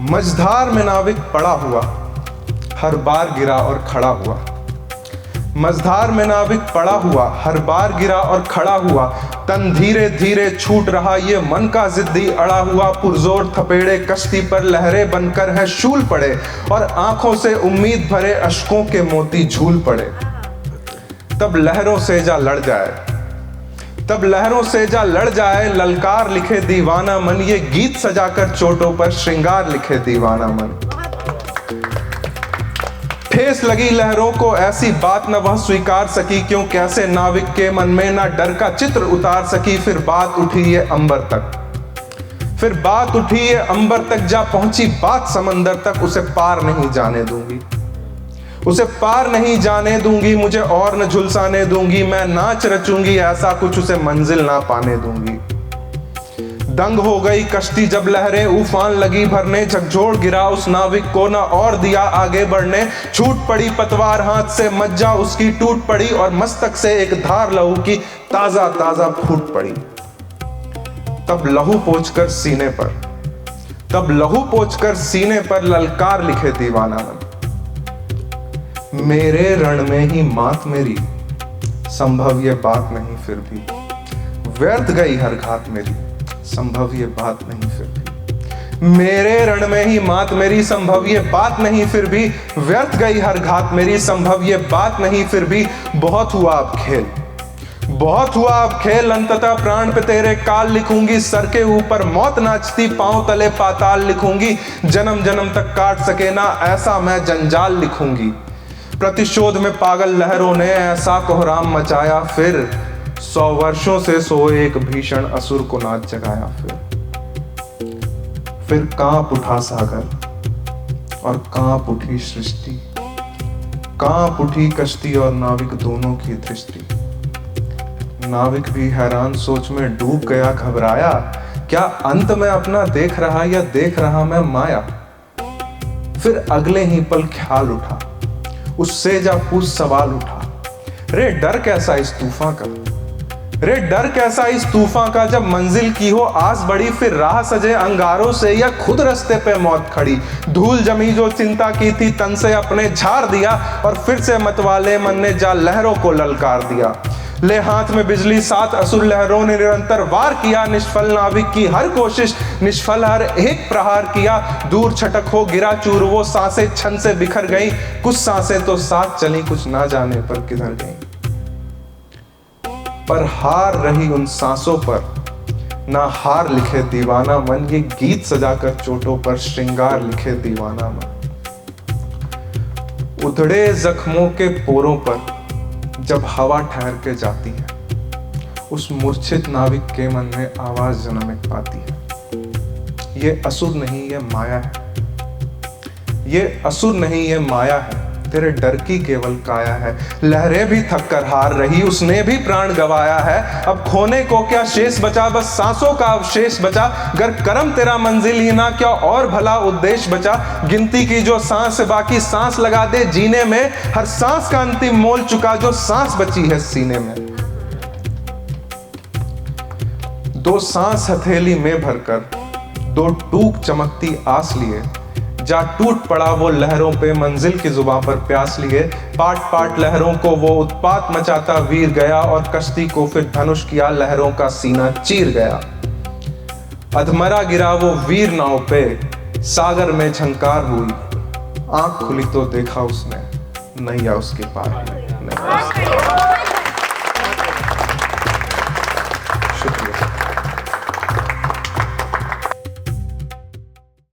मझधार में नाविक पड़ा हुआ, हर बार गिरा और खड़ा हुआ। मझधार में नाविक पड़ा हुआ, हर बार गिरा और खड़ा हुआ। तन धीरे धीरे छूट रहा, ये मन का जिद्दी अड़ा हुआ। पुरजोर थपेड़े कश्ती पर लहरें बनकर है शूल पड़े, और आंखों से उम्मीद भरे अश्कों के मोती झूल पड़े। तब लहरों से जा लड़ जाए, तब लहरों से जा लड़ जाए, ललकार लिखे दीवाना मन। ये गीत सजाकर चोटों पर श्रृंगार लिखे दीवाना मन। ठेस लगी लहरों को ऐसी बात न वह स्वीकार सकी, क्यों कैसे नाविक के मन में ना डर का चित्र उतार सकी। फिर बात उठी ये अंबर तक, फिर बात उठी ये अंबर तक, जा पहुंची बात समंदर तक। उसे पार नहीं जाने दूंगी, उसे पार नहीं जाने दूंगी। मुझे और न झुलसाने दूंगी, मैं नाच रचूंगी ऐसा कुछ उसे मंजिल ना पाने दूंगी। दंग हो गई कश्ती जब लहरें उफान लगी भरने, झकझोर गिरा उस नाविक को न और दिया आगे बढ़ने। छूट पड़ी पतवार हाथ से, मज्जा उसकी टूट पड़ी, और मस्तक से एक धार लहू की ताजा ताजा फूट पड़ी। तब लहू पोंछकर सीने पर, तब लहू पोंछकर सीने पर ललकार लिखे दीवाना मन। मेरे रण में ही मात मेरी, संभव ये बात नहीं फिर भी। व्यर्थ गई हर घात मेरी, संभव ये बात नहीं फिर भी। मेरे रण में ही मात मेरी, संभव ये बात नहीं फिर भी। व्यर्थ गई हर घात मेरी, संभव ये बात नहीं फिर भी। बहुत हुआ अब खेल, बहुत हुआ अब खेल, अंततः प्राण पे तेरे काल लिखूंगी। सर के ऊपर मौत नाचती, पांव तले पाताल लिखूंगी। जन्म जन्म तक काट सके ना ऐसा मैं जंजाल लिखूंगी। प्रतिशोध में पागल लहरों ने ऐसा कोहराम मचाया, फिर 100 वर्षों से सोए एक भीषण असुर को नाच जगाया। फिर कांप उठा सागर और कांप उठी सृष्टि, कांप उठी कश्ती और नाविक दोनों की दृष्टि। नाविक भी हैरान सोच में डूब गया, घबराया। क्या अंत में अपना देख रहा या देख रहा मैं माया। फिर अगले ही पल ख्याल उठा, उससे जा पूछ सवाल उठा। रे डर कैसा इस तूफान का, रे डर कैसा इस तूफान का। जब मंजिल की हो आस बड़ी, फिर राह सजे अंगारों से या खुद रास्ते पे मौत खड़ी। धूल जमी जो चिंता की थी तन से अपने झाड़ दिया, और फिर से मतवाले मन ने जा लहरों को ललकार दिया। ले हाथ में बिजली, 7 असुर लहरों ने निरंतर वार किया। निष्फल नाविक की हर कोशिश, निष्फल हर एक प्रहार किया। दूर छटक हो गिरा चूर वो, सांसें छन से बिखर गई। कुछ सांसें तो साथ चली, कुछ ना जाने पर किधर गई। पर हार रही उन सांसों पर ना हार लिखे दीवाना मन। ये गीत सजाकर चोटों पर श्रृंगार लिखे दीवाना मन। उधड़े जख्मों के पोरों पर जब हवा ठहर के जाती है, उस मूर्छित नाविक के मन में आवाज जन्म पाती है। ये असुर नहीं ये माया है, ये असुर नहीं ये माया है। तेरे डर की केवल काया है। लहरें भी थक कर हार रही, उसने भी प्राण गवाया है। अब खोने को क्या शेष बचा, बस सांसों का अवशेष बचा। गर करम तेरा मंजिल ही ना, क्या और भला उद्देश्य बचा। गिनती की जो सांस बाकी, सांस लगा दे जीने में। हर सांस का अंतिम मोल चुका, जो सांस बची है सीने में। 2 सांस हथेली में भरकर 2 टूक चमकती आस लिए, जा टूट पड़ा वो लहरों पे मंजिल की जुबां पर प्यास लिए। पाट पाट लहरों को वो उत्पात मचाता वीर गया, और कश्ती को फिर धनुष किया लहरों का सीना चीर गया। अधमरा गिरा वो वीर नाव पे, सागर में झंकार हुई। आंख खुली तो देखा उसने, नैया उसके पार हुई।